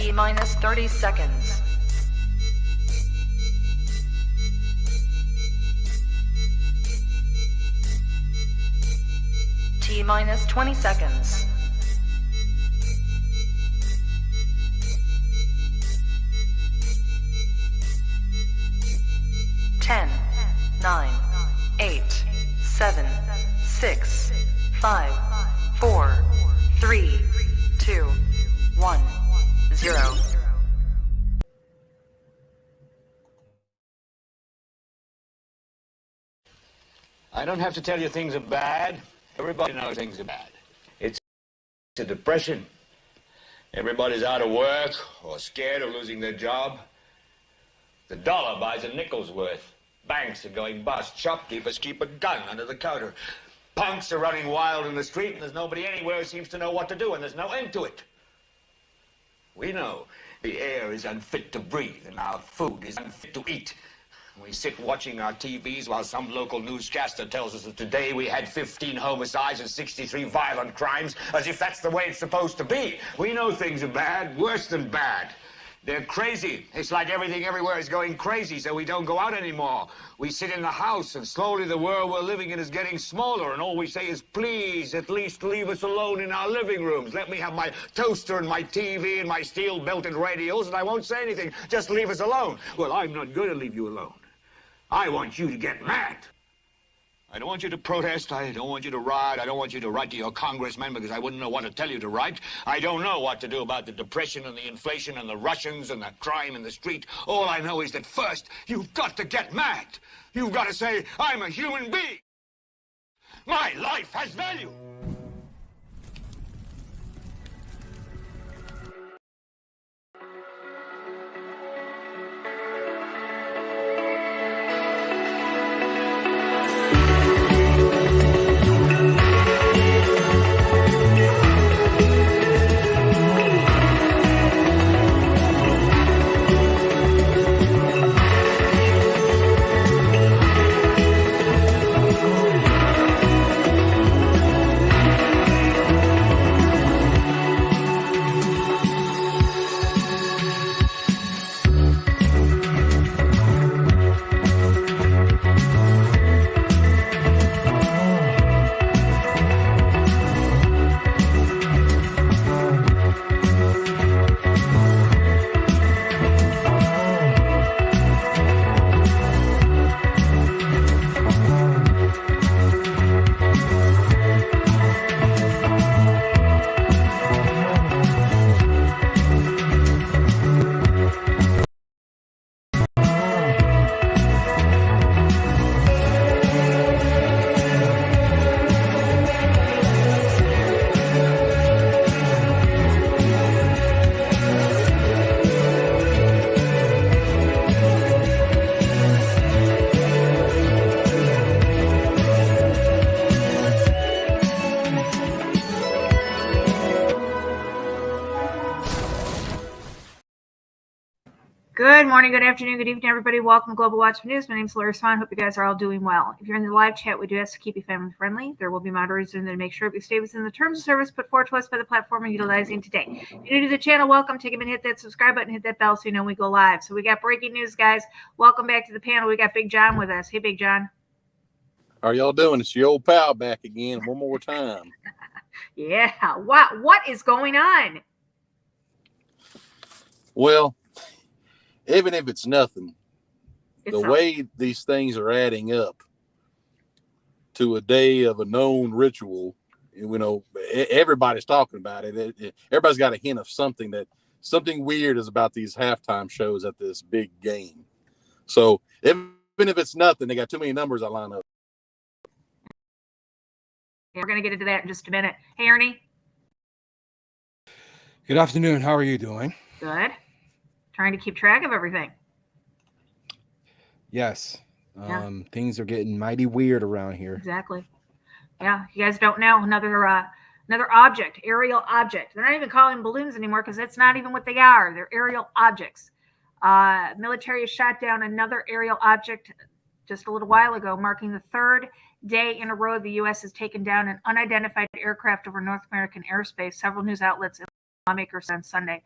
T-minus 30 seconds. T-minus 20 seconds. 10, 9, 8, 7, 6, 5, 4, 3, 2, 1, 0. I don't have to tell you things are bad. Everybody knows things are bad. It's a depression. Everybody's out of work or scared of losing their job. The dollar buys a nickel's worth. Banks are going bust. Shopkeepers keep a gun under the counter. Punks are running wild in the street, and there's nobody anywhere who seems to know what to do, and there's no end to it. We know the air is unfit to breathe, and our food is unfit to eat. We sit watching our TVs while some local newscaster tells us that today we had 15 homicides and 63 violent crimes, as if that's the way it's supposed to be. We know things are bad, worse than bad. They're crazy. It's like everything everywhere is going crazy, so we don't go out anymore. We sit in the house, and slowly the world we're living in is getting smaller, and all we say is, please, at least leave us alone in our living rooms. Let me have my toaster and my TV and my steel-belted radios, and I won't say anything. Just leave us alone. Well, I'm not going to leave you alone. I want you to get mad. I don't want you to protest. I don't want you to riot. I don't want you to write to your congressman because I wouldn't know what to tell you to write. I don't know what to do about the depression and the inflation and the Russians and the crime in the street. All I know is that first, you've got to get mad. You've got to say, I'm a human being. My life has value. Good morning, good afternoon, good evening, everybody. Welcome to Global Watch News. My name is Larry Swan. Hope you guys are all doing well. If you're in the live chat, we do ask to keep you family friendly. There will be moderators in there to make sure we stay within the terms of service put forward to us by the platform we're utilizing today. If you're new to the channel, welcome. Take a minute, hit that subscribe button, hit that bell so you know when we go live. So we got breaking news, guys. Welcome back to the panel. We got Big John with us. Hey, Big John. How are y'all doing? It's your old pal back again one more time. Yeah. What is going on? Well, even if it's nothing, It's the way these things are adding up to a day of a known ritual, you know, everybody's talking about it. Everybody's got a hint of something weird is about these halftime shows at this big game. So even if it's nothing, they got too many numbers I line up. We're going to get into that in just a minute. Hey, Ernie. Good afternoon. How are you doing? Good. Trying to keep track of everything. Yes. Yeah. Things are getting mighty weird around here. Exactly. Yeah. You guys don't know another object, aerial object. They're not even calling them balloons anymore because that's not even what they are. They're aerial objects. Military has shot down another aerial object just a little while ago, marking the third day in a row the U.S. has taken down an unidentified aircraft over North American airspace. Several news outlets lawmakers on Sunday.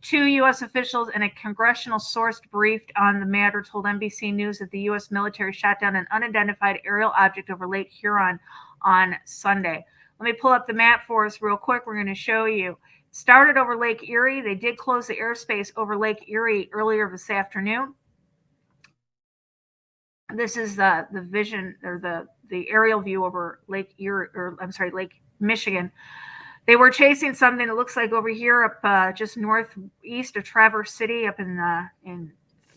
2 U.S. officials and a congressional source briefed on the matter told NBC News that the U.S. military shot down an unidentified aerial object over Lake Huron on Sunday. Let me pull up the map for us real quick. We're going to show you. Started over Lake Erie. They did close the airspace over Lake Erie earlier this afternoon. This is the vision, or the aerial view over Lake Erie, or I'm sorry, Lake Michigan. They were chasing something that looks like over here up just northeast of Traverse City, up in I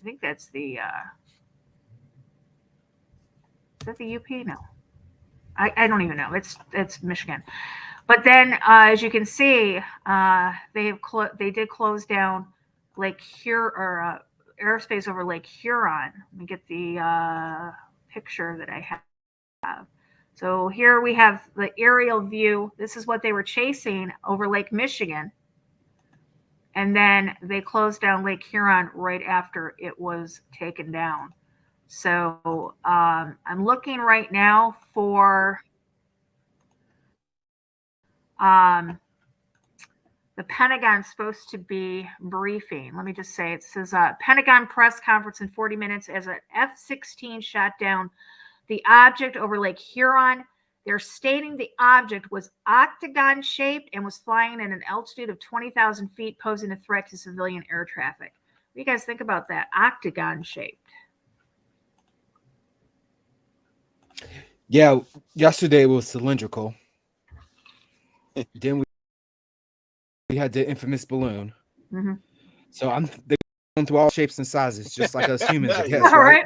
think that's the is that the UP? No, I don't even know. It's Michigan. But then, as you can see, they did close down Lake Huron, or airspace over Lake Huron. Let me get the picture that I have. So here we have the aerial view. This is what they were chasing over Lake Michigan. And then they closed down Lake Huron right after it was taken down. So I'm looking right now for the Pentagon's supposed to be briefing. Let me just say, it says Pentagon press conference in 40 minutes as an F-16 shot down the object over Lake Huron. They're stating the object was octagon shaped and was flying at an altitude of 20,000 feet, posing a threat to civilian air traffic. What do you guys think about that? Octagon shaped. Yeah, yesterday it was cylindrical. Then we had the infamous balloon. Mm-hmm. So they're going through all shapes and sizes, just like us humans, I guess, All right.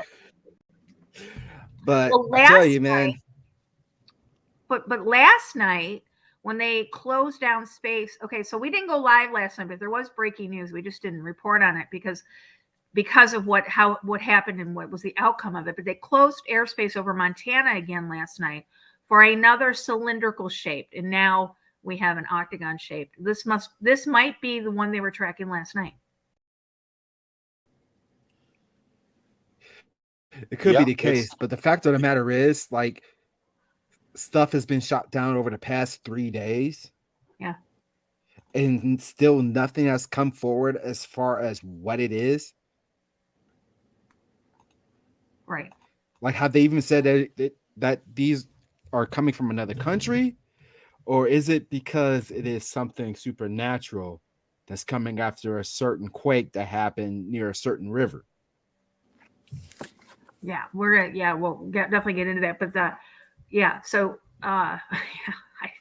But Well, I tell you, man. But last night, when they closed down space, okay, so we didn't go live last night, but there was breaking news. We just didn't report on it because of what happened and what was the outcome of it. But they closed airspace over Montana again last night for another cylindrical shape, and now we have an octagon shaped. This might be the one they were tracking last night. It could be the case, but the fact of the matter is, like, stuff has been shot down over the past 3 days. Yeah. And still nothing has come forward as far as what it is. Right. Like, have they even said that these are coming from another country? Or is it because it is something supernatural that's coming after a certain quake that happened near a certain river? Yeah, we'll definitely get into that. But so I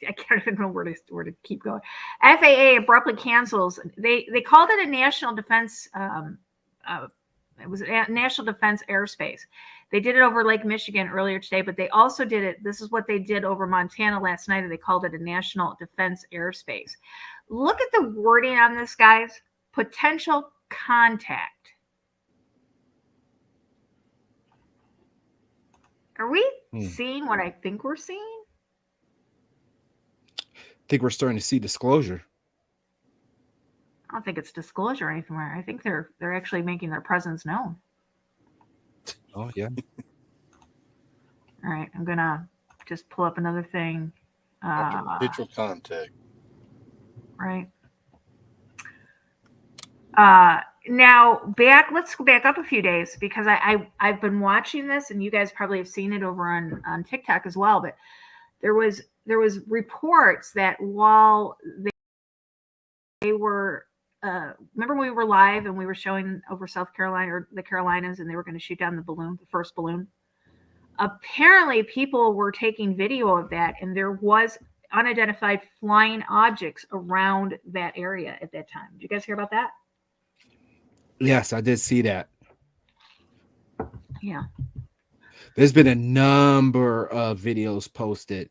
can't even know where to keep going. FAA abruptly cancels. They called it a national defense. It was a national defense airspace. They did it over Lake Michigan earlier today, but they also did it. This is what they did over Montana last night, and they called it a national defense airspace. Look at the wording on this, guys. Potential contact. Are we seeing what I think we're seeing? I think we're starting to see disclosure. I don't think it's disclosure anywhere. I think they're actually making their presence known. Oh, yeah. All right, I'm gonna just pull up another thing. Potential contact. Right. Now let's go back up a few days, because I've been watching this, and you guys probably have seen it over on TikTok as well. But there was reports that while they were remember when we were live and we were showing over South Carolina or the Carolinas, and they were going to shoot down the first balloon. Apparently, people were taking video of that, and there was unidentified flying objects around that area at that time. Did you guys hear about that? Yes, I did see that. Yeah. There's been a number of videos posted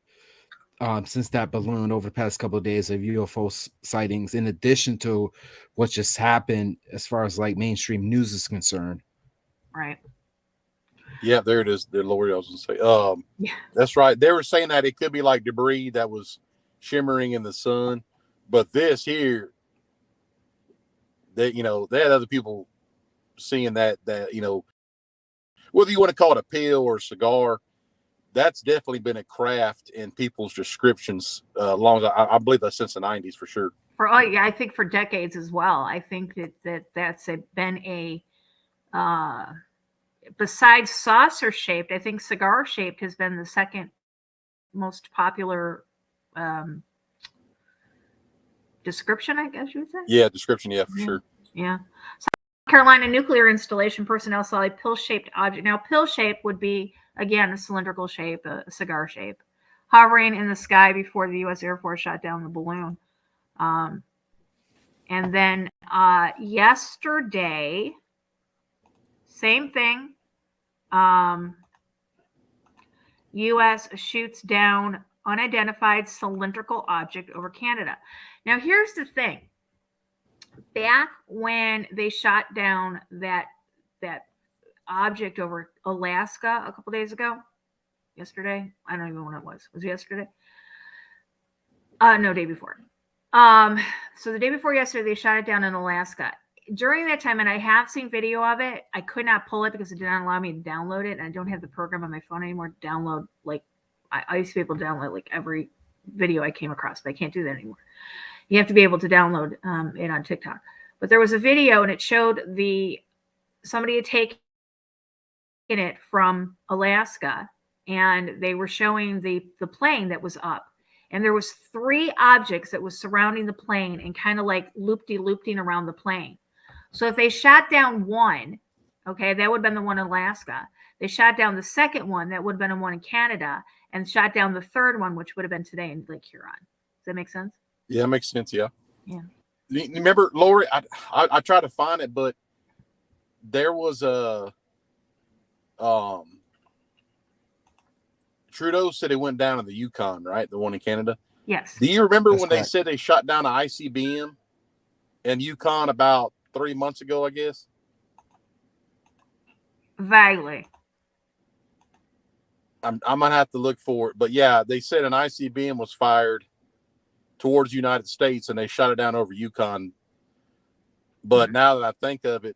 since that balloon over the past couple of days of UFO sightings, in addition to what just happened as far as like mainstream news is concerned. Right. Yeah, there it is. There, Lord, I was going to say. Yeah, that's right. They were saying that it could be like debris that was shimmering in the sun, but this here, that they had other people seeing that whether you want to call it a pill or a cigar, that's definitely been a craft in people's descriptions. Long as I believe that's since the 90s for sure. I think for decades as well. I think that's been a besides saucer shaped, I think cigar shaped has been the second most popular description, I guess you would say. Yeah, description. Yeah, for sure. Yeah. South Carolina nuclear installation personnel saw a pill-shaped object. Now, pill-shape would be, again, a cylindrical shape, a cigar shape, hovering in the sky before the U.S. Air Force shot down the balloon. And then yesterday, same thing. U.S. shoots down unidentified cylindrical object over Canada. Now, here's the thing. Back when they shot down that object over Alaska a couple days ago, yesterday, I don't even know when it was. Was it yesterday? No, day before. So the day before yesterday, they shot it down in Alaska. During that time, and I have seen video of it, I could not pull it because it did not allow me to download it, and I don't have the program on my phone anymore to download. Like I used to be able to download like every video I came across, but I can't do that anymore. You have to be able to download it on TikTok. But there was a video, and it showed somebody had taken it from Alaska, and they were showing the plane that was up. And there was 3 objects that was surrounding the plane and kind of like looping around the plane. So if they shot down one, okay, that would have been the one in Alaska. They shot down the second one, that would have been the one in Canada, and shot down the third one, which would have been today in Lake Huron. Does that make sense? Yeah, it makes sense. Yeah. Yeah. Remember, Lori, I tried to find it, but there was a Trudeau said it went down in the Yukon, right? The one in Canada. Yes. Do you remember That's when correct. they said they shot down an ICBM in Yukon about 3 months ago, I guess? Vaguely. I'm going to have to look for it. But yeah, they said an ICBM was fired towards the United States and they shot it down over Yukon. But now that I think of it,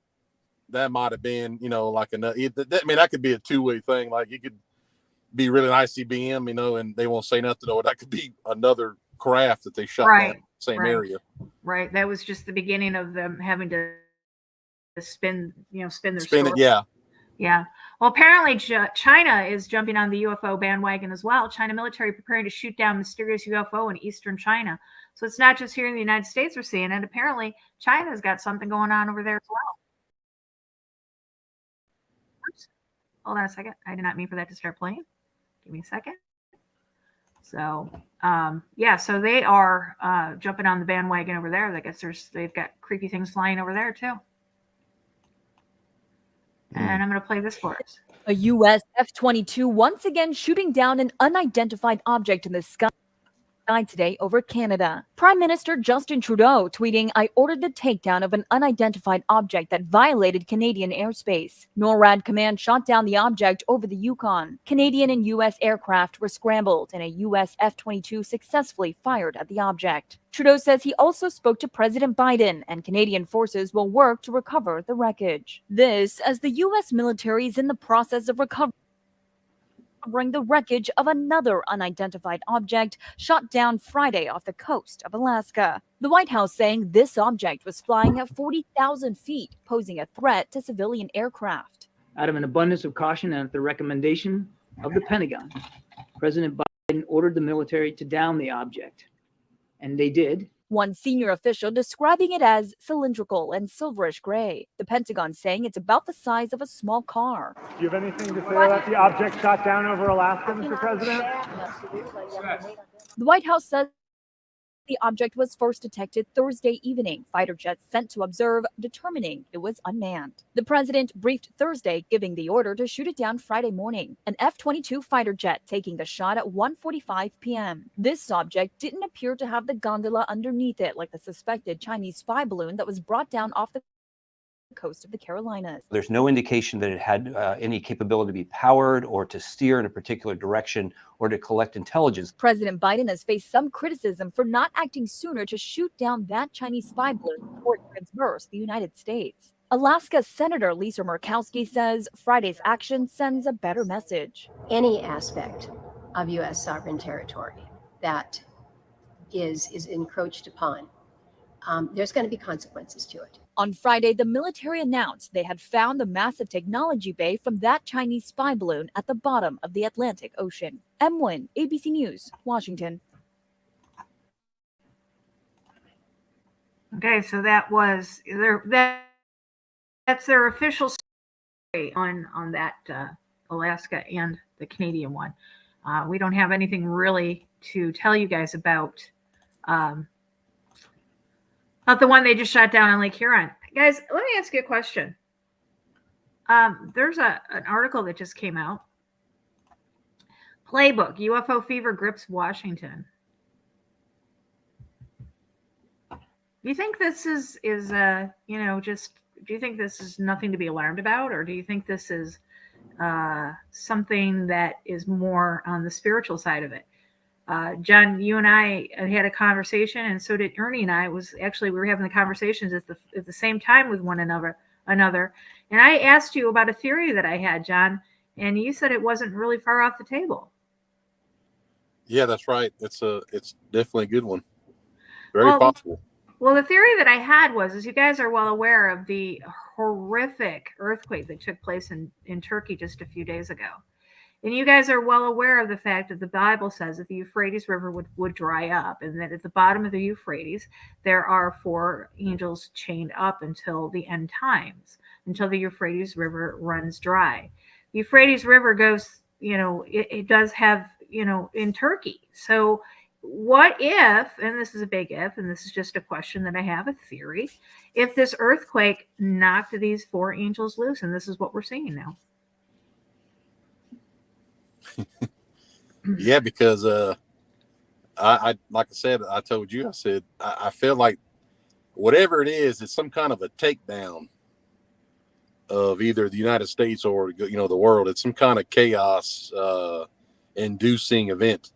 that might have been, like another, that could be a two-way thing. Like it could be really an ICBM, and they won't say nothing, or that could be another craft that they shot down in the same area. Right. That was just the beginning of them having to spin their Spin story. it, yeah. Yeah. Well, apparently China is jumping on the UFO bandwagon as well. China military preparing to shoot down mysterious UFO in eastern China. So it's not just here in the United States we're seeing it. Apparently China's got something going on over there as well. Oops. Hold on a second. I did not mean for that to start playing. Give me a second. So, so they are jumping on the bandwagon over there. I guess they've got creepy things flying over there too. And I'm going to play this for us. A U.S. F-22 once again shooting down an unidentified object in the sky today over Canada. Prime Minister Justin Trudeau tweeting, "I ordered the takedown of an unidentified object that violated Canadian airspace. NORAD command shot down the object over the Yukon. Canadian and U.S. aircraft were scrambled and a U.S. F-22 successfully fired at the object." Trudeau says he also spoke to President Biden and Canadian forces will work to recover the wreckage. This as the U.S. military is in the process of recovering the wreckage of another unidentified object shot down Friday off the coast of Alaska. The White House saying this object was flying at 40,000 feet, posing a threat to civilian aircraft. Out of an abundance of caution and at the recommendation of the Pentagon, President Biden ordered the military to down the object. And they did. One senior official describing it as cylindrical and silverish gray. The Pentagon saying it's about the size of a small car. Do you have anything to say about the object shot down over Alaska, Mr. President? The White House says the object was first detected Thursday evening. Fighter jets sent to observe, determining it was unmanned. The president briefed Thursday, giving the order to shoot it down Friday morning. An F-22 fighter jet taking the shot at 1:45 p.m. This object didn't appear to have the gondola underneath it like the suspected Chinese spy balloon that was brought down off the coast of the Carolinas. There's no indication that it had any capability to be powered or to steer in a particular direction or to collect intelligence. President Biden has faced some criticism for not acting sooner to shoot down that Chinese spy balloon before it traversed the United States. Alaska Senator Lisa Murkowski says Friday's action sends a better message. Any aspect of U.S. sovereign territory that is encroached upon there's going to be consequences to it. On Friday, the military announced they had found the massive technology bay from that Chinese spy balloon at the bottom of the Atlantic Ocean. M. Wynn, ABC News, Washington. Okay, so that was that's their official story on that Alaska and the Canadian one. We don't have anything really to tell you guys about the one they just shot down on Lake Huron. Guys, let me ask you a question. There's an article that just came out. Playbook, UFO fever grips Washington. Do you think this is do you think this is nothing to be alarmed about, or do you think this is something that is more on the spiritual side of it? John, you and I had a conversation, and so did Ernie and I. We were having the conversations at the same time with one another. And I asked you about a theory that I had, John, and you said it wasn't really far off the table. Yeah, that's right. It's definitely a good one. Very possible. Well, the theory that I had is you guys are well aware of the horrific earthquake that took place in Turkey just a few days ago. And you guys are well aware of the fact that the Bible says that the Euphrates River would dry up, and that at the bottom of the Euphrates, there are 4 angels chained up until the end times, until the Euphrates River runs dry. The Euphrates River goes, it does have, in Turkey. So what if, and this is a big if, and this is just a question that I have, a theory, if this earthquake knocked these 4 angels loose, and this is what we're seeing now? Yeah, because I like I said, I told you, I said I feel like whatever it is, it's some kind of a takedown of either the United States or the world. It's some kind of chaos inducing event.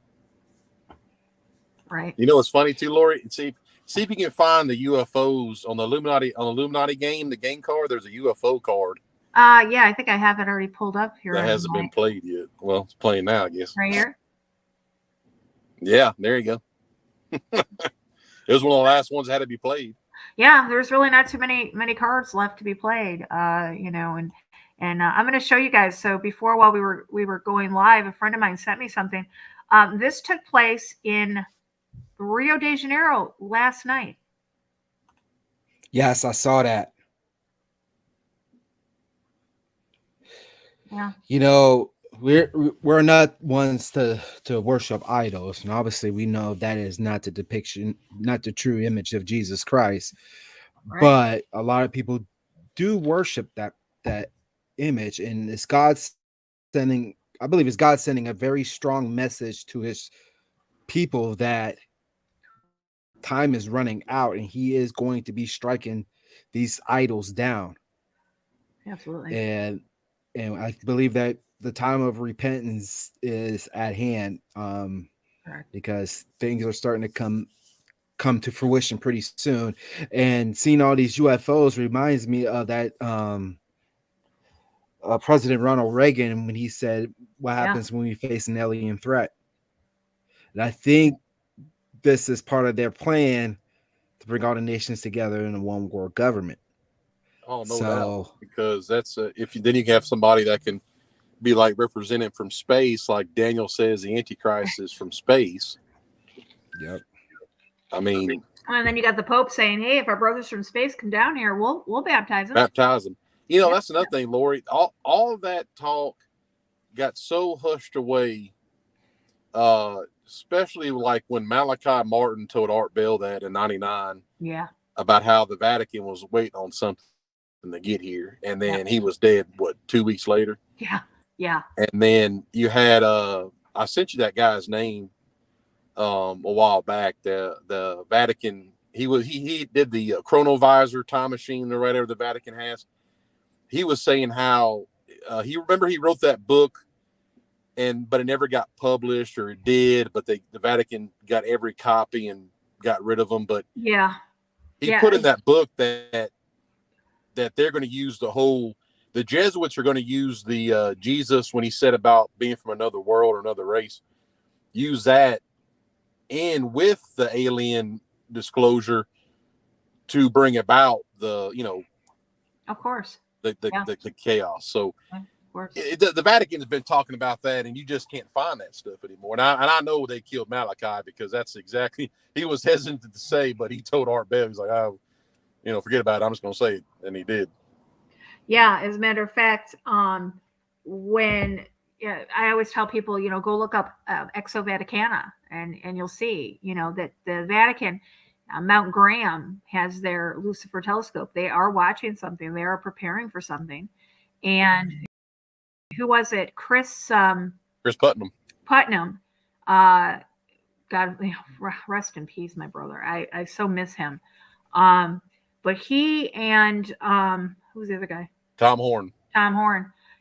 Right. It's funny too, Lori. See if you can find the UFOs on the Illuminati game, the game card. There's a UFO card. Yeah, I think I have it already pulled up here. That hasn't been played yet. Well, it's playing now, I guess. Right here? Yeah, there you go. It was one of the last ones that had to be played. Yeah, there's really not too many cards left to be played. And I'm going to show you guys. So before, while we were going live, a friend of mine sent me something. This took place in Rio de Janeiro last night. Yes, I saw that. Yeah. We're not ones to worship idols, and obviously we know that is not the depiction, not the true image of Jesus Christ. Right. But a lot of people do worship that image, and it's God sending. I believe it's God sending a very strong message to His people that time is running out, and He is going to be striking these idols down. Absolutely. And I believe that the time of repentance is at hand, because things are starting to come to fruition pretty soon. And seeing all these UFOs reminds me of that President Ronald Reagan, when he said, "What happens when we face an alien threat?" And I think this is part of their plan to bring all the nations together in a one world government. Oh, no doubt, because that's then you can have somebody that can be like represented from space, like Daniel says the Antichrist is from space. Yep. I mean, and then you got the Pope saying, "Hey, if our brothers from space come down here, we'll baptize them." Baptize them. That's another thing, Lori. All of that talk got so hushed away, especially like when Malachi Martin told Art Bell that in '99. Yeah. About how the Vatican was waiting on something to get here, and then he was dead 2 weeks later. Yeah. And then you had I sent you that guy's name a while back. The Vatican, he did the chronovisor time machine or whatever the Vatican has. He was saying how he wrote that book, but it never got published, or it did, but the Vatican got every copy and got rid of them. But he put in that book that they're going to use the Jesuits are going to use the Jesus, when he said about being from another world or another race, use that in with the alien disclosure to bring about the Of course. the chaos. So Of course. the Vatican's been talking about that, and you just can't find that stuff anymore. And I know they killed Malachi, because that's exactly, he was hesitant to say, but he told Art Bell, he's like, oh, forget about it, I'm just going to say it, and he did. Yeah, as a matter of fact, when I always tell people, go look up Exo Vaticana, and you'll see, that the Vatican, Mount Graham has their Lucifer telescope. They are watching something. They are preparing for something. And who was it? Chris Putnam. God, rest in peace, my brother. I so miss him. But he and who's the other guy? Tom Horn.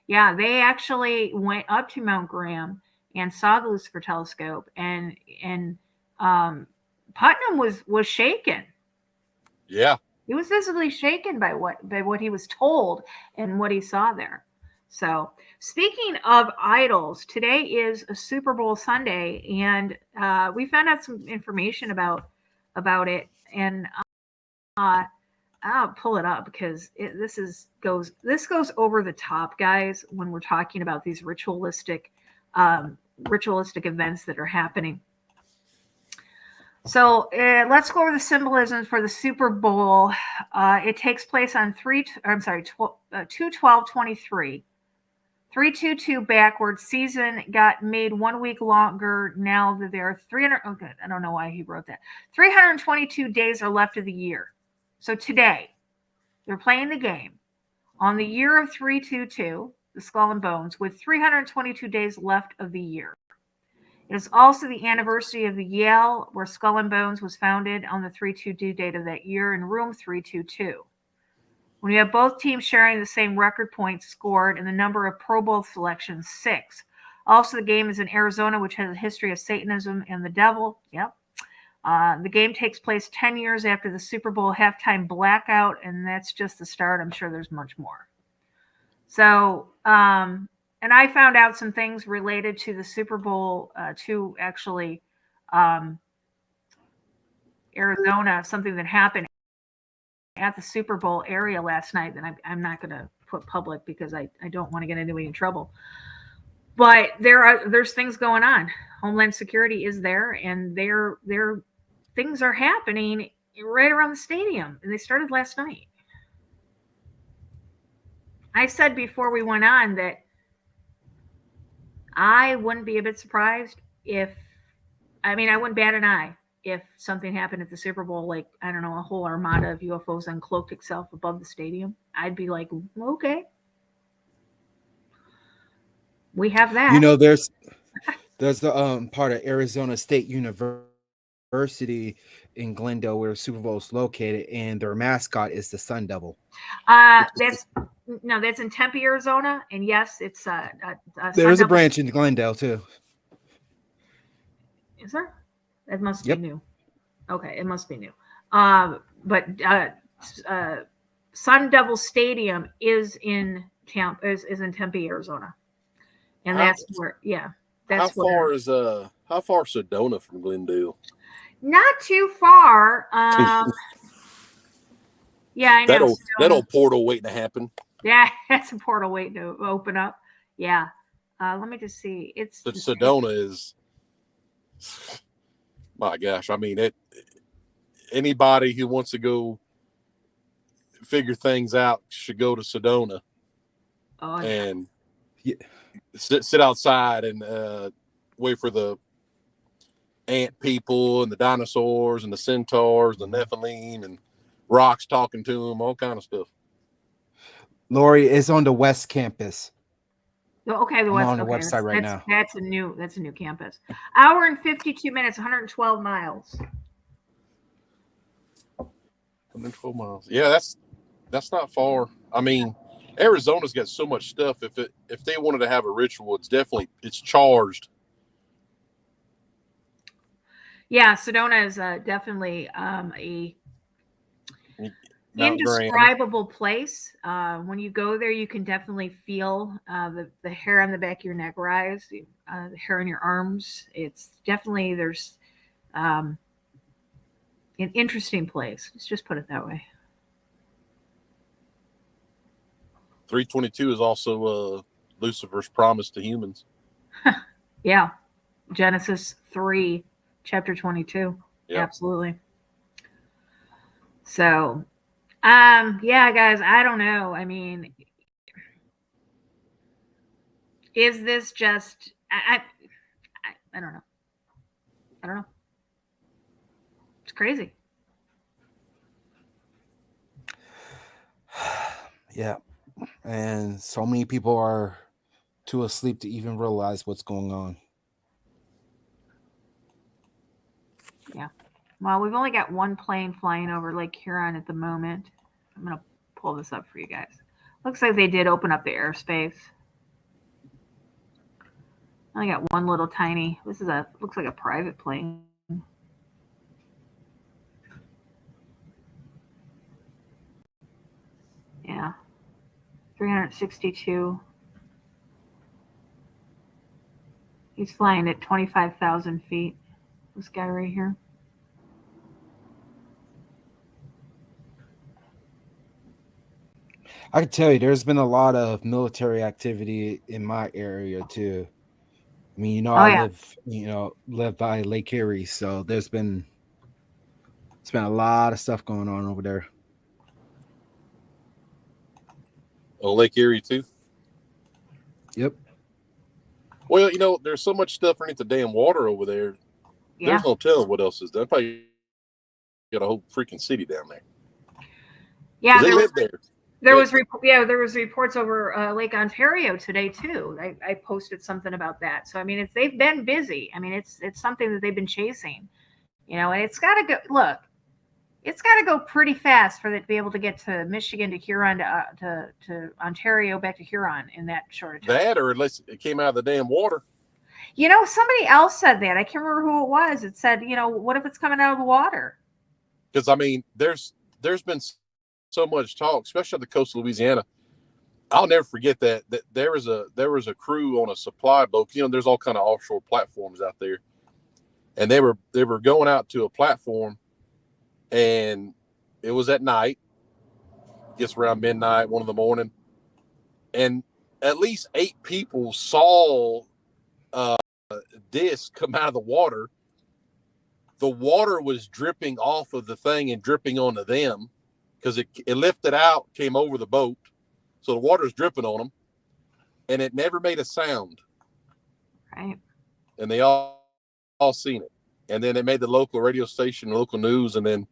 Yeah, they actually went up to Mount Graham and saw the Lucifer telescope, and Putnam was shaken. Yeah, he was visibly shaken by what he was told and what he saw there. So, speaking of idols, today is a Super Bowl Sunday, and we found out some information about it, and I'll pull it up because this goes over the top, guys, when we're talking about these ritualistic events that are happening. So let's go over the symbolism for the Super Bowl. It takes place on 2/12/23. 3/22 backwards. Season got made 1 week longer. Now that there are 300. Oh, good. I don't know why he wrote that. 322 days are left of the year. So today, they're playing the game on the year of 3/22, the Skull and Bones, with 322 days left of the year. It is also the anniversary of the Yale, where Skull and Bones was founded, on the 3/22 date of that year in room 322. When you have both teams sharing the same record points scored and the number of Pro Bowl selections, 6. Also, the game is in Arizona, which has a history of Satanism and the devil. Yep. The game takes place 10 years after the Super Bowl halftime blackout, and that's just the start. I'm sure there's much more. So, and I found out some things related to the Super Bowl, to actually Arizona, something that happened at the Super Bowl area last night that I'm not going to put public because I don't want to get anybody in trouble. But there's things going on. Homeland Security is there, and things are happening right around the stadium, and they started last night. I said before we went on that I wouldn't be a bit surprised I wouldn't bat an eye if something happened at the Super Bowl, like, I don't know, a whole armada of UFOs uncloaked itself above the stadium. I'd be like, okay. We have that. There's the part of Arizona State University in Glendale where Super Bowl is located, and their mascot is the Sun Devil. That's in Tempe, Arizona, and yes, it's there's a branch in Glendale too. Is there? That must be new. Okay, it must be new. But Sun Devil Stadium is in Tempe, Arizona, and that's where. Yeah, that's how far is Sedona from Glendale? Not too far. Yeah, I know. That old portal waiting to happen. Yeah, that's a portal waiting to open up. Yeah. Let me just see. Sedona is. My gosh, I mean, anybody who wants to go figure things out should go to Sedona and sit outside and wait for the ant people and the dinosaurs and the centaurs, the Nephilim, and rocks talking to them, all kind of stuff. Lori is on the West Campus. Okay, I'm on the website right now. That's a new campus. Hour and 52 minutes, 112 miles. 112 miles. Yeah, that's not far. I mean, Arizona's got so much stuff. If they wanted to have a ritual, it's charged. Yeah, Sedona is definitely a indescribable place. When you go there, you can definitely feel the hair on the back of your neck rise, the hair on your arms. It's definitely, there's an interesting place. Let's just put it that way. 322 is also Lucifer's promise to humans. Yeah. Genesis 3, chapter 22. Yep. Absolutely. So, yeah, guys, I don't know. I mean, is this just, I don't know. I don't know. It's crazy. Yeah. And so many people are too asleep to even realize what's going on. Yeah. Well, we've only got one plane flying over Lake Huron at the moment. I'm going to pull this up for you guys. Looks like they did open up the airspace. I only got one little tiny, looks like a private plane. Yeah. 362. He's flying at 25,000 feet. This guy right here. I can tell you there's been a lot of military activity in my area too. I mean, I live by Lake Erie, so it's been a lot of stuff going on over there. Oh, Lake Erie too? Yep. Well, there's so much stuff underneath the damn water over there. Yeah. There's no telling what else is done. Probably got a whole freaking city down there. Yeah, they live there. There was reports over Lake Ontario today too. I posted something about that. So I mean, they've been busy. I mean, it's something that they've been chasing, and it's got to go. Look, it's got to go pretty fast for it to be able to get to Michigan, to Huron, to Ontario, back to Huron in that short of time. That, or unless it came out of the damn water. Somebody else said that. I can't remember who it was. It said, what if it's coming out of the water? Because I mean, there's been so much talk, especially on the coast of Louisiana. I'll never forget that there was a crew on a supply boat. There's all kind of offshore platforms out there, and they were going out to a platform, and it was at night. I guess around midnight, 1 a.m, and at least 8 people saw this come out of the water. The water was dripping off of the thing and dripping onto them, because it lifted out, came over the boat. So the water's dripping on them, and it never made a sound. Right. And they all seen it. And then they made the local radio station, local news, and then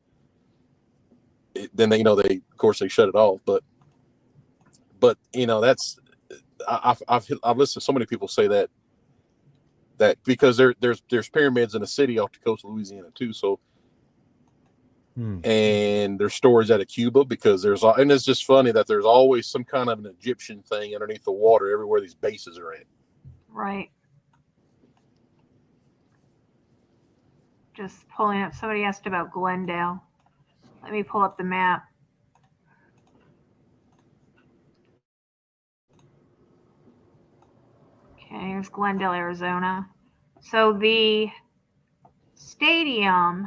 they of course they shut it off. But that's, I've listened to so many people say that because there's pyramids in the city off the coast of Louisiana too. So. And there's stories out of Cuba, because and it's just funny that there's always some kind of an Egyptian thing underneath the water everywhere these bases are at. Right. Just pulling up. Somebody asked about Glendale. Let me pull up the map. Okay, here's Glendale, Arizona. So the stadium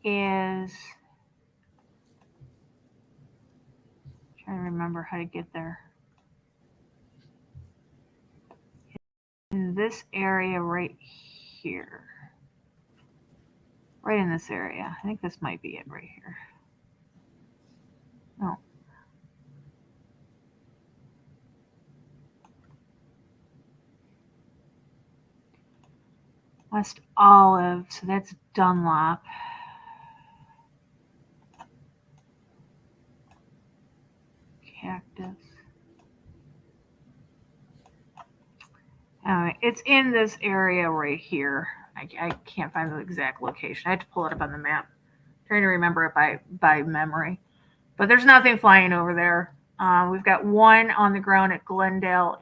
is, trying to remember how to get there. In this area right here. Right in this area. I think this might be it right here. No. West Olive, so that's Dunlop. Cactus. All right, it's in this area right here. I can't find the exact location. I had to pull it up on the map. I'm trying to remember it by memory. But there's nothing flying over there. We've got one on the ground at Glendale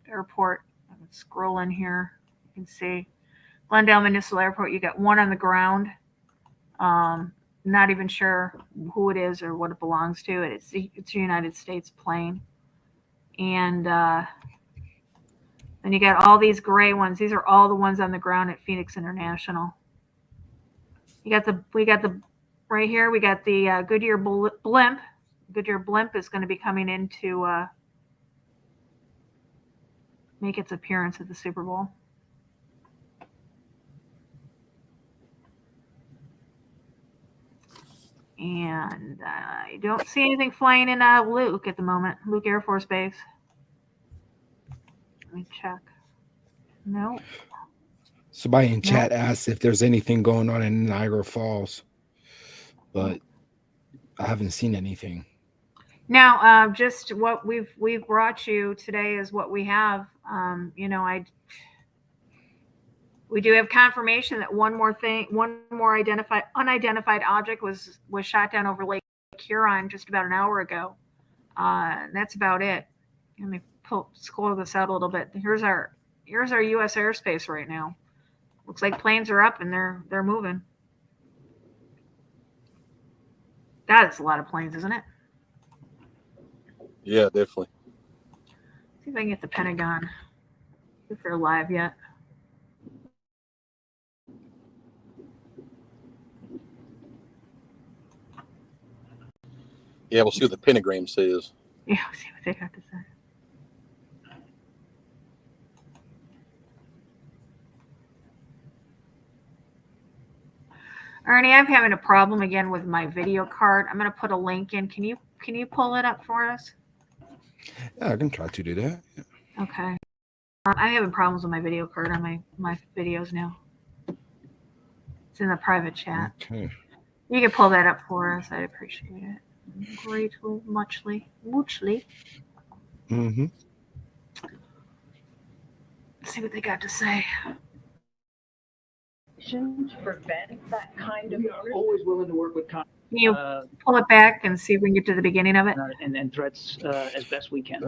Airport. I'm scrolling here. You can see Glendale Municipal Airport. You got one on the ground. Not even sure who it is or what it belongs to. It's a United States plane. And then And you got all these gray ones. These are all the ones on the ground at Phoenix International. We got the right here. We got the Goodyear blimp. Goodyear blimp is going to be coming in to make its appearance at the Super Bowl. And I don't see anything flying in Luke at the moment. Luke Air Force Base. Let me check. No. Somebody in chat asked if there's anything going on in Niagara Falls, but I haven't seen anything. Now, just what we've brought you today is what we have. We do have confirmation that one more unidentified object was shot down over Lake Huron just about an hour ago. And that's about it. Let me scroll this out a little bit. Here's our U.S. airspace right now. Looks like planes are up and they're moving. That is a lot of planes, isn't it? Yeah, definitely. See if I can get the Pentagon. If they're live yet. Yeah, we'll see what the pentagram says. Yeah, we'll see what they got to say. Ernie, I'm having a problem again with my video card. I'm going to put a link in. Can you pull it up for us? Yeah, I can try to do that. Yeah. Okay. I'm having problems with my video card on my videos now. It's in the private chat. Okay. You can pull that up for us. I'd appreciate it. Greatly, muchly. Mm-hmm. Let's see what they got to say. To prevent that kind of. We are always willing to work with Congress. Can you pull it back and see if we can get to the beginning of it? And threats as best we can.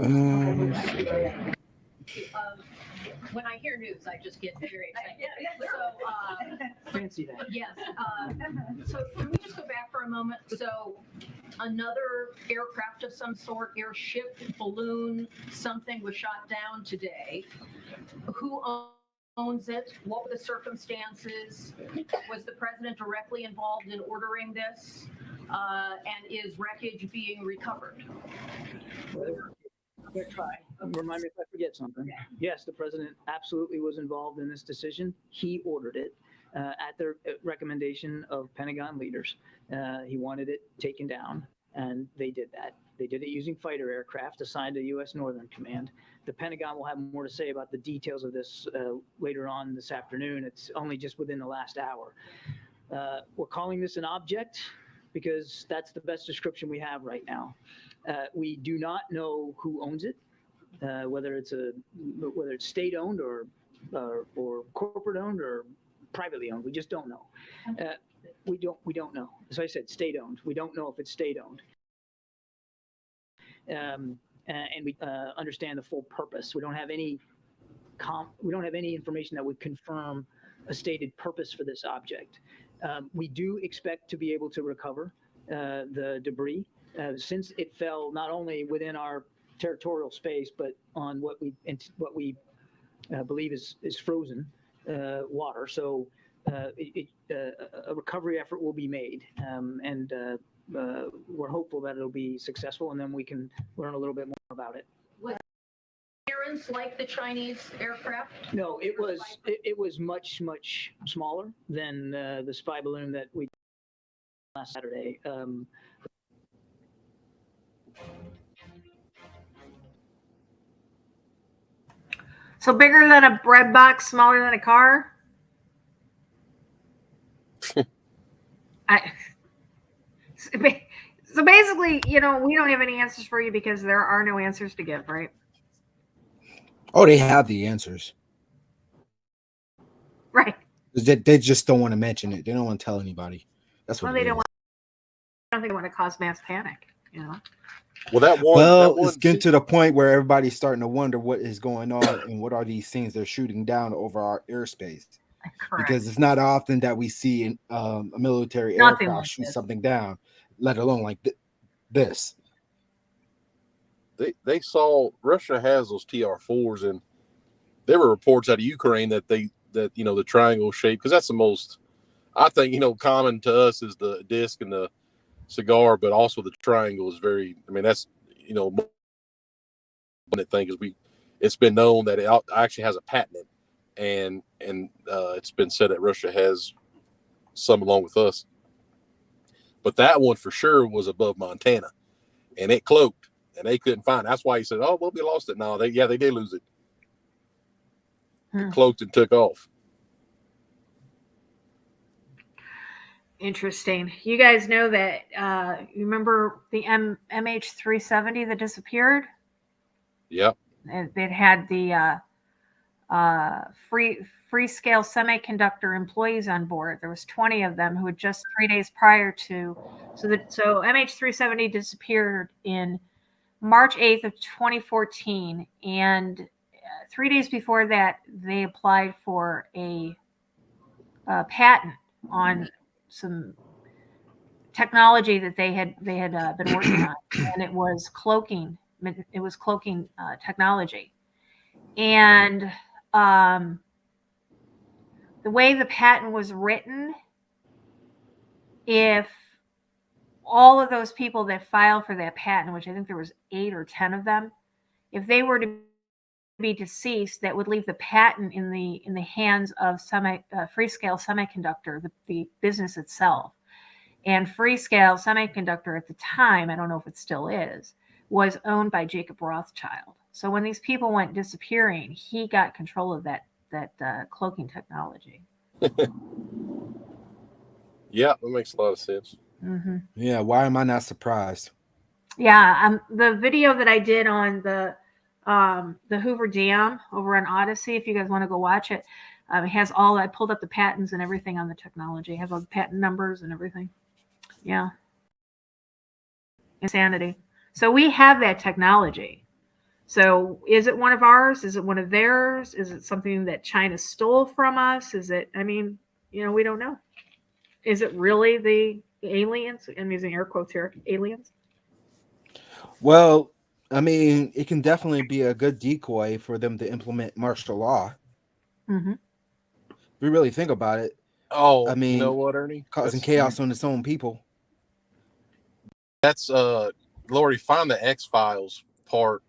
When I hear news, I just get very excited. So, Fancy that. yes. So can we just go back for a moment? So another aircraft of some sort, airship, balloon, something was shot down today. Who owns it? What were the circumstances? Was the president directly involved in ordering this? And is wreckage being recovered? I'm going to try. Remind me if I forget something. Yeah. Yes, the president absolutely was involved in this decision. He ordered it at the recommendation of Pentagon leaders. He wanted it taken down, and they did that. They did it using fighter aircraft assigned to U.S. Northern Command. The Pentagon will have more to say about the details of this later on this afternoon. It's only just within the last hour. We're calling this an object because that's the best description we have right now. We do not know who owns it, whether it's state owned or corporate owned or privately owned. We just don't know. We don't know. As I said, state owned. We don't know if it's state owned. And we understand the full purpose. We don't have any information that would confirm a stated purpose for this object. We do expect to be able to recover the debris since it fell not only within our territorial space, but on what we believe is frozen water. So a recovery effort will be made, and we're hopeful that it'll be successful, and then we can learn a little bit more about it. Was appearance like the Chinese aircraft? No, it was much smaller than the spy balloon that we last Saturday. So bigger than a bread box, smaller than a car? So basically, we don't have any answers for you because there are no answers to give, right? Oh, they have the answers. Right. They just don't want to mention it. They don't want to tell anybody. That's what Well, it is. I don't think they want to cause mass panic, Well, it's getting to the point where everybody's starting to wonder what is going on and what are these things they're shooting down over our airspace. Correct. Because it's not often that we see a military Nothing aircraft like shoot this. something down, let alone like this. They saw Russia has those TR-4s, and there were reports out of Ukraine that the triangle shape, because that's the most, I think, common to us is the disc and the cigar, but also the triangle is very, I mean, that's, one thing is it's been known that it actually has a patent in it, and it's been said that Russia has some along with us. But that one for sure was above Montana, and it cloaked, and they couldn't find it. That's why he said, "Oh, well, we lost it." No, they did lose it. It cloaked and took off. Interesting. You guys know that you remember the MH370 that disappeared? Yep. It had the Freescale Semiconductor employees on board. There was 20 of them who had just 3 days prior to, so MH370 disappeared in March 8th of 2014, and 3 days before that, they applied for a patent on some technology that they had been working on, and it was cloaking. It was cloaking technology, and the way the patent was written, if all of those people that filed for that patent, which I think there was 8 or 10 of them, if they were to be deceased, that would leave the patent in the hands of Freescale Semiconductor, the business itself. And Freescale Semiconductor at the time, I don't know if it still is, was owned by Jacob Rothschild. So when these people went disappearing, he got control of that cloaking technology. Yeah, that makes a lot of sense. Mm-hmm. Yeah, why am I not surprised? Yeah, the video that I did on the Hoover Dam over on Odyssey, if you guys want to go watch it, it has all, I pulled up the patents and everything on the technology. I have all the patent numbers and everything. Yeah. Insanity. So we have that technology. So is it one of ours? Is it one of theirs? Is it something that China stole from us? Is it, I mean, we don't know. Is it really the aliens? I'm using air quotes here. Aliens? Well, I mean, it can definitely be a good decoy for them to implement martial law. Mm-hmm. If we really think about it. Oh, I mean, you know what, Ernie? Causing chaos on its own people. That's Lori, find the X-Files part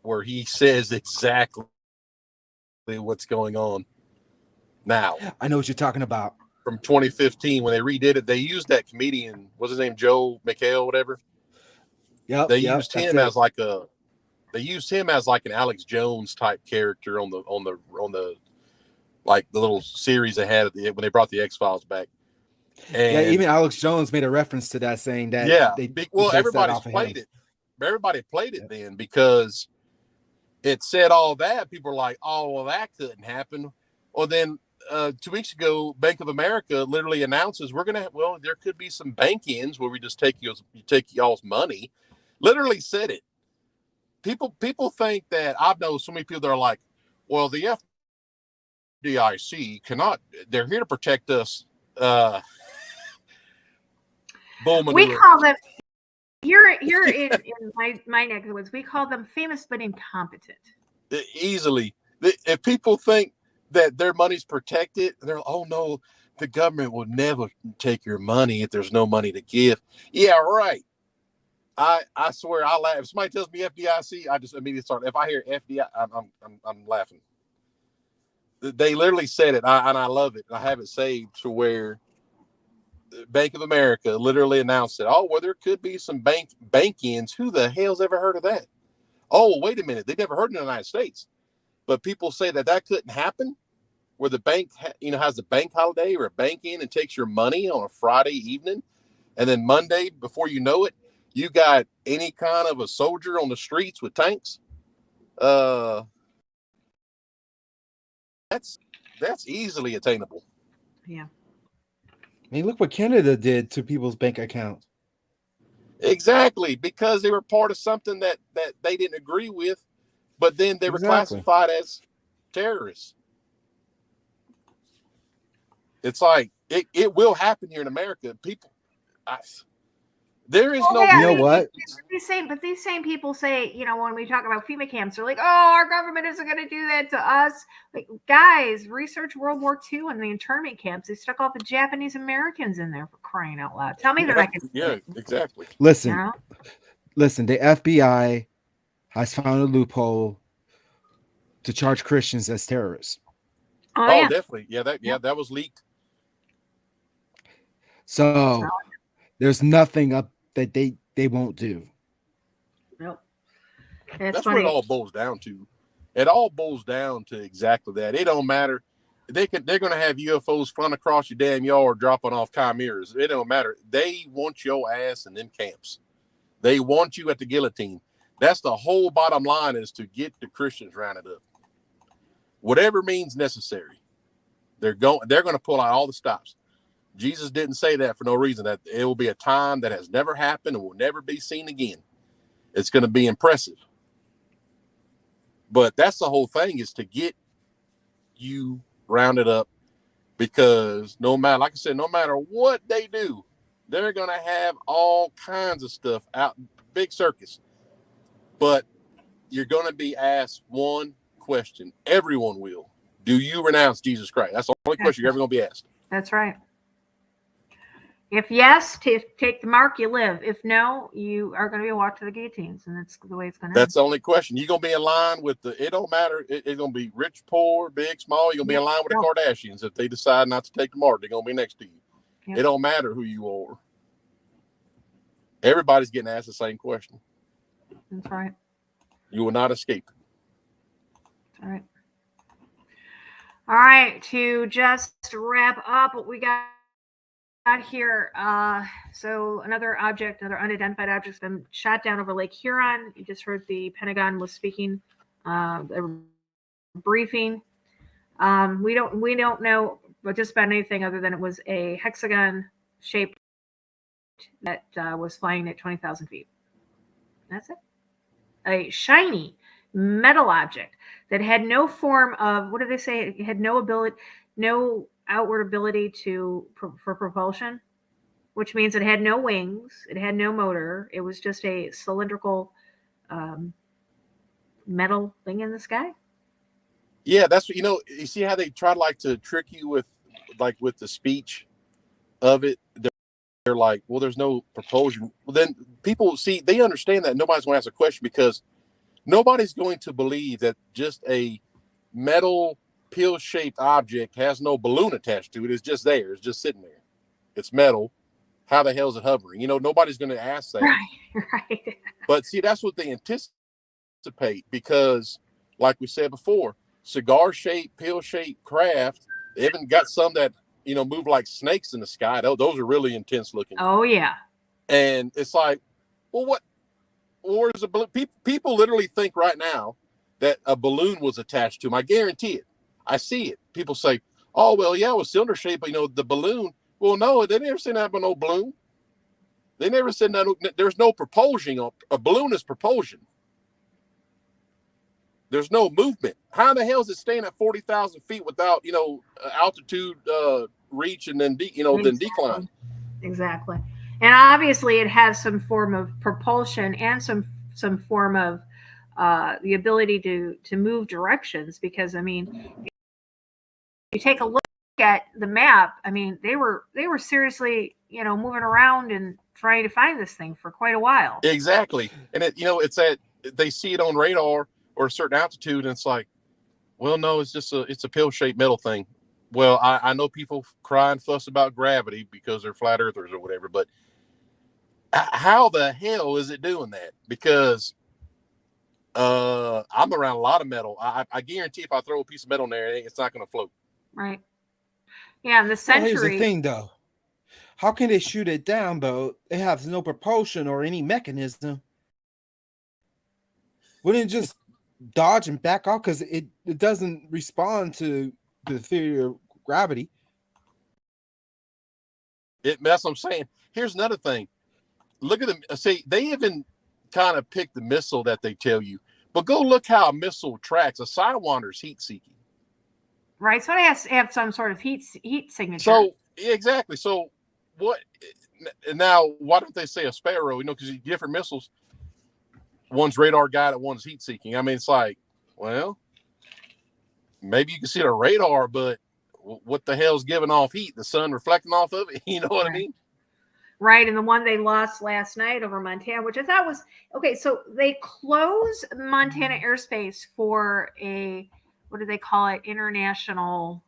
where he says exactly what's going on now. I know what you're talking about. From 2015, when they redid it, they used that comedian, what's his name, Joe McHale, whatever. Yep. They used him as like an Alex Jones type character on the like the little series they had when they brought the X-Files back. And yeah, even Alex Jones made a reference to that, saying that everybody's played it. Everybody played it then because it said all that. People were like, "Oh, well, that couldn't happen." Well, then 2 weeks ago, Bank of America literally announces there could be some bank-ins where we just take y'all's money. Literally said it. People think that, I know so many people that are like, well, the FDIC cannot. They're here to protect us. We call them here in my neck of the woods. We call them famous but incompetent. Easily, if people think that their money's protected, they're like, oh no, the government will never take your money if there's no money to give. Yeah, right. I swear, I laugh. If somebody tells me FDIC, I just immediately start. If I hear FDIC, I'm laughing. They literally said it, and I love it. I have it saved to where Bank of America literally announced it. Oh, well, there could be some bank-ins. Who the hell's ever heard of that? Oh, wait a minute. They never heard in the United States. But people say that couldn't happen, where the bank, has a bank holiday or a bank in and takes your money on a Friday evening. And then Monday, before you know it, you got any kind of a soldier on the streets with tanks. That's easily attainable. Yeah. I mean, look what Canada did to people's bank accounts. Exactly, because they were part of something that they didn't agree with, but then they were classified as terrorists. It's like it will happen here in America. People, There is no. You know what? These same people say, when we talk about FEMA camps, they're like, "Oh, our government isn't going to do that to us." Like, guys, research World War II and the internment camps. They stuck all the Japanese Americans in there, for crying out loud. Tell me they're not going to. Yeah, exactly. Listen, listen. The FBI has found a loophole to charge Christians as terrorists. Oh, yeah. Definitely. Yeah, that was leaked. So there's nothing up that they won't do. Nope. That's what it all boils down to. It all boils down to exactly that. It don't matter. They're going to have UFOs flying across your damn yard, dropping off chimeras. It don't matter. They want your ass in them camps. They want you at the guillotine. That's the whole bottom line, is to get the Christians rounded up. Whatever means necessary. They're going to pull out all the stops. Jesus didn't say that for no reason, that it will be a time that has never happened and will never be seen again. It's going to be impressive. But that's the whole thing, is to get you rounded up, because no matter, like I said, no matter what they do, they're going to have all kinds of stuff out, big circus. But you're going to be asked one question. Everyone will. Do you renounce Jesus Christ? That's the only question you're ever going to be asked. That's right. If yes, take the mark, you live. If no, you are going to be walked to the guillotines, and that's the way it's going to. That's the only question. You're going to be in line with it don't matter. It's going to be rich, poor, big, small. You're going to be in line with the Kardashians. If they decide not to take the mark, they're going to be next to you. Yep. It don't matter who you are. Everybody's getting asked the same question. That's right. You will not escape. All right. All right. To just wrap up what we got here. So another unidentified object has been shot down over Lake Huron. You just heard the Pentagon was speaking, briefing. We don't know just about anything other than it was a hexagon shaped that was flying at 20,000 feet. That's it. A shiny metal object that had no form of, what do they say? It had no outward ability for propulsion, which means it had no wings, it had no motor. It was just a cylindrical metal thing in the sky. Yeah, that's what, you see how they try to trick you with the speech of it. They're like, well, there's no propulsion. Well, then people see, they understand that nobody's going to ask a question, because nobody's going to believe that just a metal pill-shaped object has no balloon attached to it. It's just there. It's just sitting there. It's metal. How the hell is it hovering? Nobody's going to ask that. Right. But see, that's what they anticipate, because, like we said before, cigar-shaped, pill-shaped craft. They even got some that move like snakes in the sky. Those are really intense looking. Oh yeah. And it's like, well, what? Or is a balloon? People literally think right now that a balloon was attached to them. I guarantee it. I see it. People say, "Oh, well, yeah, it was cylinder shaped, but the balloon." Well, no, they never said that about no balloon. They never said that. There's no propulsion. A balloon is propulsion. There's no movement. How the hell is it staying at 40,000 feet without altitude reach and then then decline? Exactly. And obviously, it has some form of propulsion and some form of the ability to move directions. Because you take a look at the map. They were seriously moving around and trying to find this thing for quite a while. Exactly. And it's that they see it on radar or a certain altitude, and it's like, well, no, it's just it's a pill-shaped metal thing. Well, I know people cry and fuss about gravity because they're flat earthers or whatever, but how the hell is it doing that? Because I'm around a lot of metal. I guarantee if I throw a piece of metal in there, it's not going to float. Right. Yeah, in the century. Well, here's the thing, though. How can they shoot it down, but it has no propulsion or any mechanism? Wouldn't it just dodge and back off, because it doesn't respond to the theory of gravity? That's what I'm saying. Here's another thing. Look at them. See, they even kind of pick the missile that they tell you, but go look how a missile tracks. A Sidewinder's heat seeking. Right. So it has to have some sort of heat signature. So exactly. So what? And now, why don't they say a Sparrow? Because different missiles, one's radar guided, one's heat seeking. I mean, it's like, well, maybe you can see the radar, but what the hell's giving off heat? The sun reflecting off of it? You know what I mean? Right. And the one they lost last night over Montana, which I thought was okay. So they closed Montana airspace for what do they call it? International,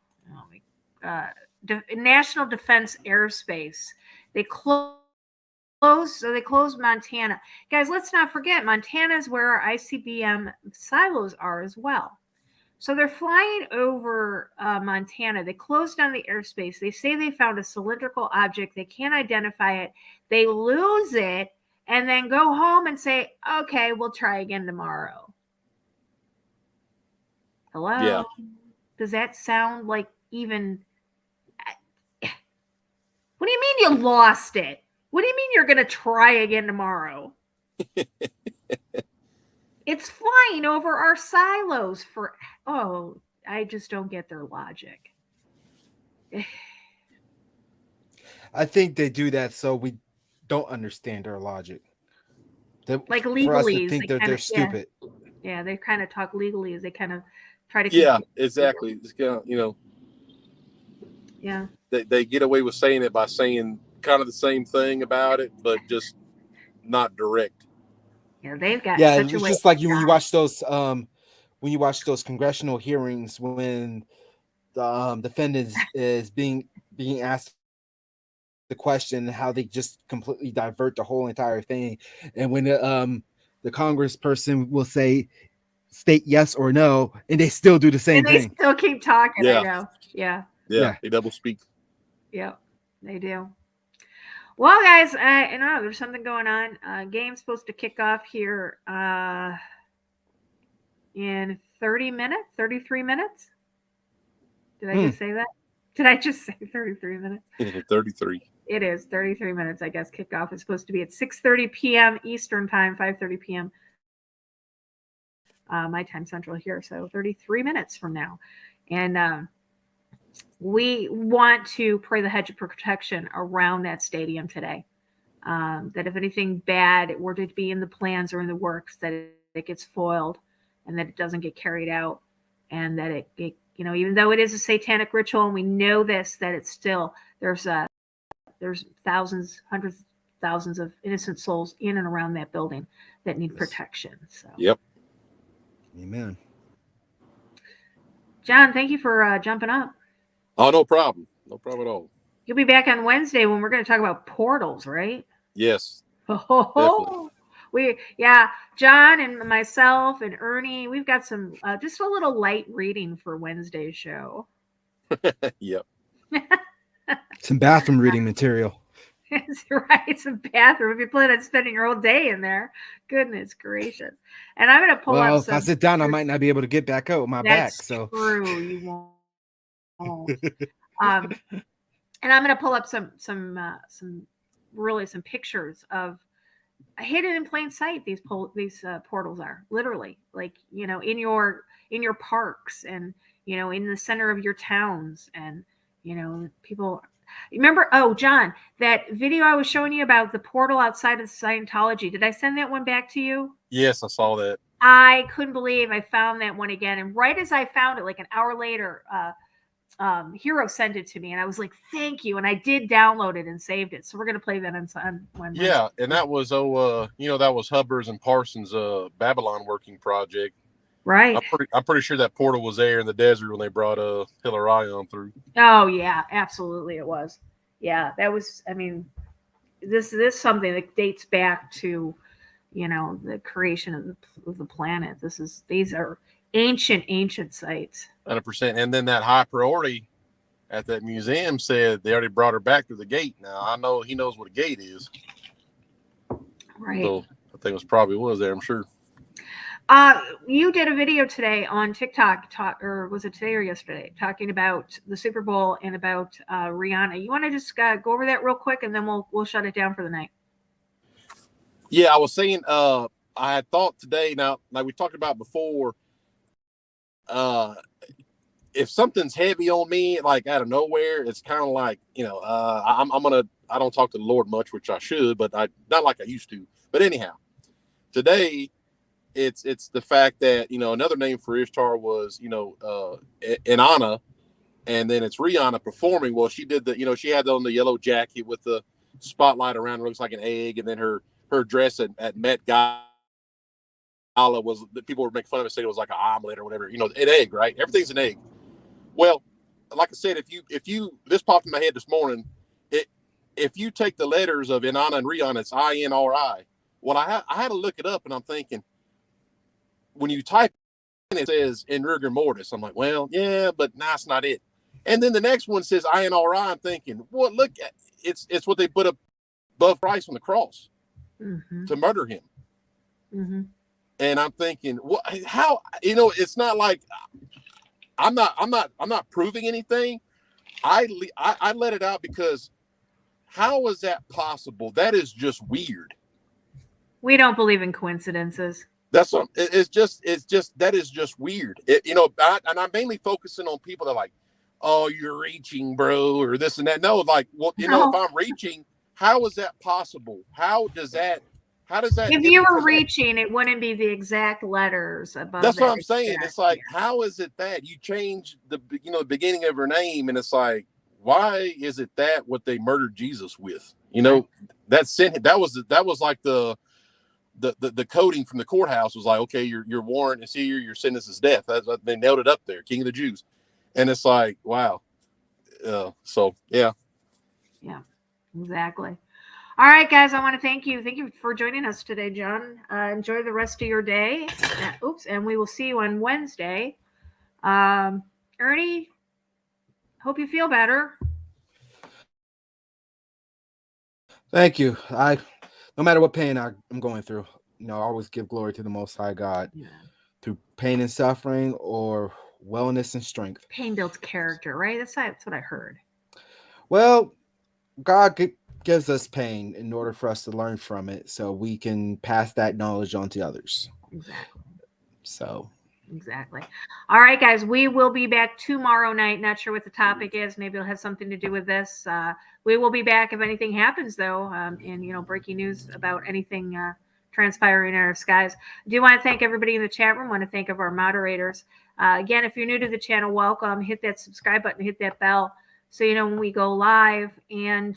national defense airspace. They closed Montana. Guys, let's not forget, Montana is where our ICBM silos are as well. So they're flying over Montana. They closed down the airspace. They say they found a cylindrical object. They can't identify it. They lose it and then go home and say, okay, we'll try again tomorrow. Hello? Yeah. Does that sound like even... What do you mean you lost it? What do you mean you're going to try again tomorrow? It's flying over our silos for... Oh, I just don't get their logic. I think they do that so we don't understand their logic. Like legalese. For us to think they're stupid. Yeah, they kind of talk legally as they kind of try to... Yeah, exactly. It's kind of, Yeah. They get away with saying it by saying kind of the same thing about it, but just not direct. Yeah, they've got... Yeah, it's just like when you watch those congressional hearings when the defendant is being asked the question, how they just completely divert the whole entire thing, and when the congressperson will state yes or no, and they still do the same thing. They still keep talking. Yeah. I know. Yeah, they double speak. Yeah, they do. Well, guys, I know there's something going on. Game's supposed to kick off here in 33 minutes. Did I just say that? Did I just say 33 minutes? 33. It is 33 minutes, I guess. Kickoff is supposed to be at 6:30 p.m. Eastern time, 5:30 p.m. My time central here. So 33 minutes from now. And we want to pray the hedge of protection around that stadium today. That if anything bad were to be in the plans or in the works, that it gets foiled and that it doesn't get carried out, and that it even though it is a satanic ritual, and we know this, that it's still there's thousands, hundreds of thousands of innocent souls in and around that building that need protection. So Yep. Amen. John, thank you for jumping up. Oh, no problem. No problem at all. You'll be back on Wednesday when we're going to talk about portals, right? Yes. Oh, John and myself and Ernie, we've got some just a little light reading for Wednesday's show. Yep. Some bathroom reading material. That's right. Some bathroom. If you plan on spending your whole day in there, goodness gracious. And I'm going to pull up. If I sit down, I might not be able to get back out with my back. So true. You won't. And I'm going to pull up some pictures of hidden in plain sight. These portals are literally like, in your parks and, in the center of your towns, and, people remember. Oh, John, that video I was showing you about the portal outside of Scientology. Did I send that one back to you? Yes, I saw that. I couldn't believe I found that one again. And right as I found it, like an hour later, Hero sent it to me, and I was like, thank you. And I did download it and saved it. So we're going to play that on Wednesday. Yeah. And that was, that was Hubbard's and Parsons' Babylon working project. Right. I'm pretty sure that portal was there in the desert when they brought Hilarion through. Oh yeah, absolutely. It was. Yeah. That was, this is something that dates back to, the creation of the planet. These are ancient sites. 100%. And then that high priority at that museum said they already brought her back through the gate. Now I know he knows what a gate is. Right. So I think it was there, I'm sure. You did a video today on TikTok, or was it today or yesterday, talking about the Super Bowl and about Rihanna. You want to just go over that real quick, and then we'll shut it down for the night. Yeah, I was saying, I had thought today, now, like we talked about before, if something's heavy on me, like out of nowhere, it's kind of like, I'm I don't talk to the Lord much, which I should, but I not like I used to. But anyhow, today it's the fact that, another name for Ishtar was, Inanna, and then it's Rihanna performing. Well, she did she had on the yellow jacket with the spotlight around her, looks like an egg, and then her dress at Met Gala was, people were making fun of it, saying it was like an omelet or whatever, an egg, right? Everything's an egg. Well, like I said, if you this popped in my head this morning, if you take the letters of Inanna and Rihanna, it's INRI. Well, I had to look it up, and I'm thinking, when you type in, it says in rigor mortis. I'm like, well, yeah, but that's not it. And then the next one says INRI. I'm thinking, well, look, it's what they put above Christ on the cross to murder him. Mm-hmm. And I'm thinking, well, how, it's not like I'm not proving anything. I let it out because how is that possible? That is just weird. We don't believe in coincidences. That's what it's just that is just weird. And I'm mainly focusing on people that are like, oh, you're reaching, bro, or this and that. No, like, well, if I'm reaching, how is that possible? How does that? If you were reaching, it wouldn't be the exact letters above. That's what I'm saying. It's like, how is it that you change the beginning of her name, and it's like, why is it that what they murdered Jesus with? That was like the coding from the courthouse was like, okay, your warrant is here, your sentence is death. They nailed it up there, King of the Jews, and it's like, wow. So yeah, exactly. All right, guys, I want to thank you for joining us today, John. Enjoy the rest of your day. And we will see you on Wednesday. Ernie, hope you feel better. Thank you. No matter what pain I'm going through, I always give glory to the Most High God through pain and suffering or wellness and strength. Pain builds character, right? That's what I heard. Well, God gives us pain in order for us to learn from it so we can pass that knowledge on to others. Exactly. All right, guys, we will be back tomorrow night. Not sure what the topic is. Maybe it'll have something to do with this. We will be back if anything happens, though, and breaking news about anything transpiring in our skies. I do want to thank everybody in the chat room. I want to thank our moderators. Again, if you're new to the channel, welcome. Hit that subscribe button. Hit that bell so you know when we go live. And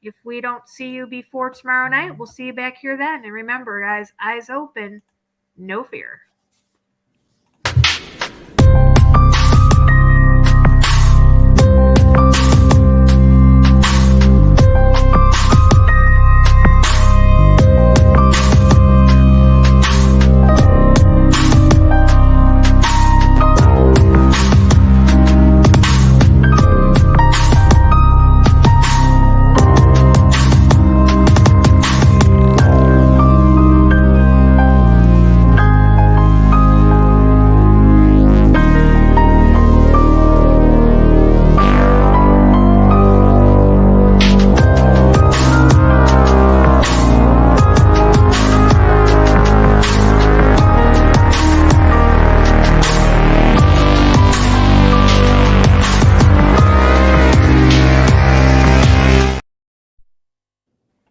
if we don't see you before tomorrow night, we'll see you back here then. And remember, guys, eyes open, no fear.